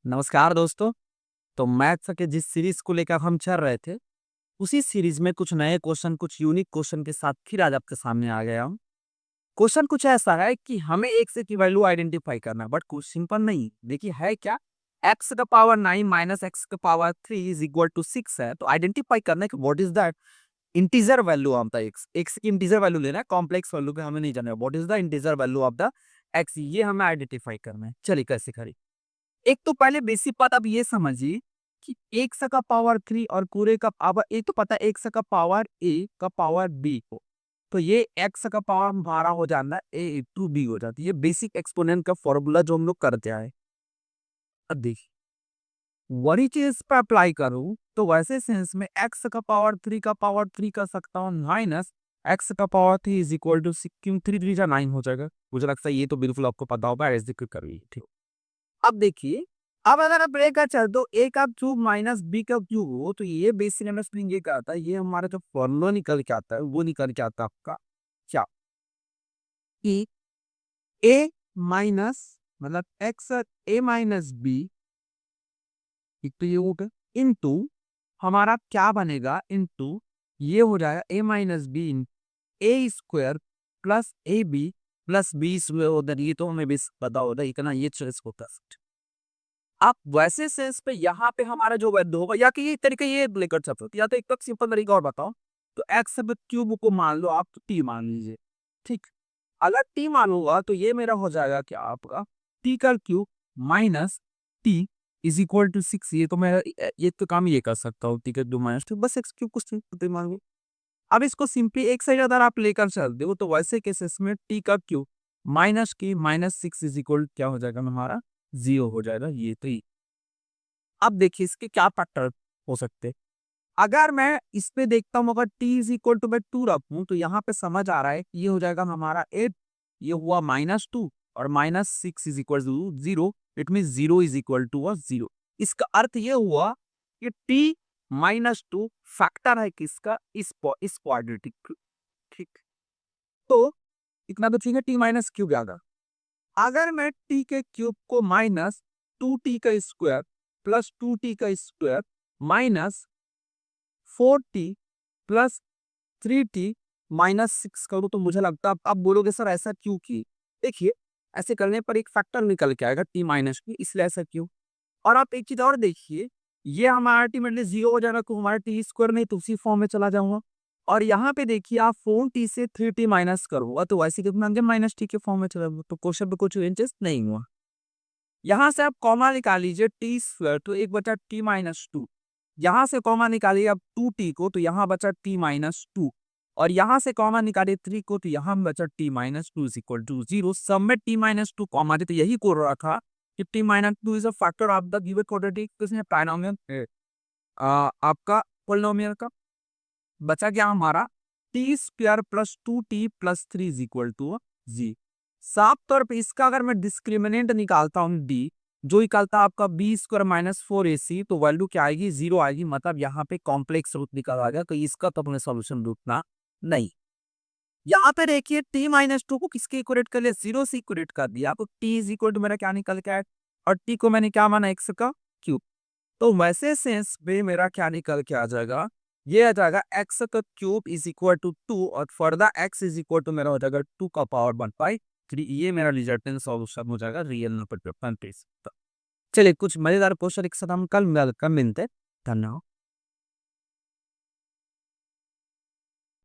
नमस्कार दोस्तों। तो मैथ्स के जिस सीरीज को लेकर हम चल रहे थे, उसी सीरीज में कुछ नए क्वेश्चन, कुछ यूनिक क्वेश्चन के साथ फिर आज आपके सामने आ गया हूँ। क्वेश्चन कुछ ऐसा है कि हमें एक से की वैल्यू आइडेंटिफाई करना है, बट कुछ सिंपल नहीं। देखिए है क्या, एक्स का पावर 9 माइनस एक्स का पावर 3 इज इक्वल टू 6 है। तो आइडेंटिफाई करना है कि what is the integer value of the x. X की इंटीजर वैल्यू लेना है, कॉम्प्लेक्स वैल्यू के हमें नहीं जाना है। What is the integer value of the x, ये हमें आइडेंटिफाई करना है। चलिए कैसे करें। एक तो पहले बेसिक बात आप ये समझिए कि एक्स का पावर 3 और पूरे का पावर, एक तो पता है एक्स का पावर ए का पावर बी को, तो ये एक्स का पावर हमारा हो जाना है ए टू बी हो जाती है। ये बेसिक एक्सपोनेंट का फॉर्मूला जो हम लोग करते आए। अब देखिए वही चीज पे अप्लाई करूं तो वैसे सेंस में एक्स का पावर 3 का पावर 3 कर सकता हूँ माइनस एक्स का पावर 3 इज इक्वल टू 6, 3 3 9 हो जाएगा। मुझे लगता है ये तो बिल्कुल आपको पता होगा, ऐसे करिए ठीक। अब देखिए, अब अगर आप ए का चल दो, ए का क्यूब माइनस बी का क्यूब हो तो ये बेसिक अंडरस्टैंडिंग ये क्या आता है, ये हमारा जो फॉर्मूला निकल के आता है वो निकल के आता है आपका क्या, कि ए माइनस मतलब एक्स ए माइनस बी, एक तो ये हो गया, इनटू हमारा क्या बनेगा, इनटू ये हो जाएगा A minus B in A square plus A B plus B square उधर, ये तो हमें भी पता होता है इतना, ये चॉइस होता है। आप वैसे सेंस पे यहाँ पे हमारा जो वैल्यू होगा, या कि ये तरीका ये लेकर चल सकते, या तो एक तो सिंपल तरीका और बताओ। तो एक्स क्यूब को मान लो आप, तो टी मान लीजिए। ठीक, अगर टी मानूंगा तो ये मेरा हो जाएगा क्या आपका, टी का cube minus T is equal to 6। ये तो मैं ये तो काम ये कर सकता हूँ, टी का क्यूब माइनस टू, बस एक्स क्यूब कुछ नहीं मांगू। अब इसको सिंपली एक साइड अगर आप लेकर चलते हो तो वैसे केसेस में टी का क्यूब माइनस की माइनस 6 इज इक्वल क्या हो जाएगा हमारा, 0 हो जाएगा। ये तो अब देखिए इसके क्या फैक्टर हो सकते हैं। अगर मैं इस पे देखता हूँ, अगर t इज इक्वल टू मैं 2 रखूँ तो यहाँ पे समझ आ रहा है कि ये हो जाएगा हमारा 8, ये हुआ -2 और -6 is equal to 0। It mean 0 is equal to 0। इसका अर्थ ये हुआ कि t -2 फैक्टर है किसका, इस क्वाड्रेटिक। ठीक, तो इतना तो ठीक है, टी माइनस क्यूब याद। अगर मैं टी के क्यूब को माइनस 2t का स्क्वायर प्लस 2t का square minus 4t plus 3t minus 6 करूँ तो मुझे लगता है आप बोलोगे सर ऐसा क्यों की। देखिए ऐसे करने पर एक फैक्टर निकल के आएगा टी माइनस की, इसलिए ऐसा क्यों। और आप एक चीज और देखिए, ये हमारा अल्टीमेटली 0 हो जाएगा, तो हमारा टी स्क्वायर नहीं तो उसी फॉर्म में चला जाऊंगा। और यहाँ पे देखिए आप 4t से 3t माइनस करूंगा तो वैसे कितना माइनस टी के फॉर्म में चला जाऊंगा, तो क्वेश्चन पे कुछ चेंजेस नहीं हुआ। यहाँ से आप कॉमा निकाल लीजिए टी स्क्वायर, तो एक बचा टी माइनस टू। यहाँ से कॉमा निकालिए आप 2t को, तो यहाँ बचा टी माइनस टू। और यहाँ से कॉमा निकालिए 3 को, तो यहाँ बचा T minus two is equal to 0। सब में टी माइनस टू कॉमा दे, तो यही को रखा कि T minus two is a factor of the given quadratic trinomial आपका पोलिनोमियल का। बचा क्या हमारा, T square plus 2t plus 3 is equal to G. साफ तौर पे इसका अगर मैं डिस्क्रिमिनेंट निकालता हूँ डी, जो निकलता है आपका बी स्क्वायर माइनस 4ac, तो वैल्यू क्या आएगी, 0 आएगी। मतलब यहाँ पे कॉम्प्लेक्स रूट निकल आ गया, तो इसका तो अपने सॉल्यूशन ढूंढना नहीं। यहाँ पे देखिए टी माइनस टू को किसके इक्वलेट कर लिया, 0 से इक्वलेट कर दिया, तो टी इज इक्वल टू मेरा क्या निकल के आया, और टी को मैंने क्या माना, एक्स का क्यूब। तो वैसे सेंस में मेरा क्या निकल के आ जाएगा, ये आ जाएगा एक्स का क्यूब इज इक्वल टू 2 और further X is equal to मेरा हो जाएगा 2 का पावर 1/3। ये मेरा रिजल्टेंट सॉल्यूशन हो जाएगा रियल नंबर पे। चलिए कुछ मजेदार क्वेश्चन एक साथ हम कल मिलते हैं। धन्यवाद।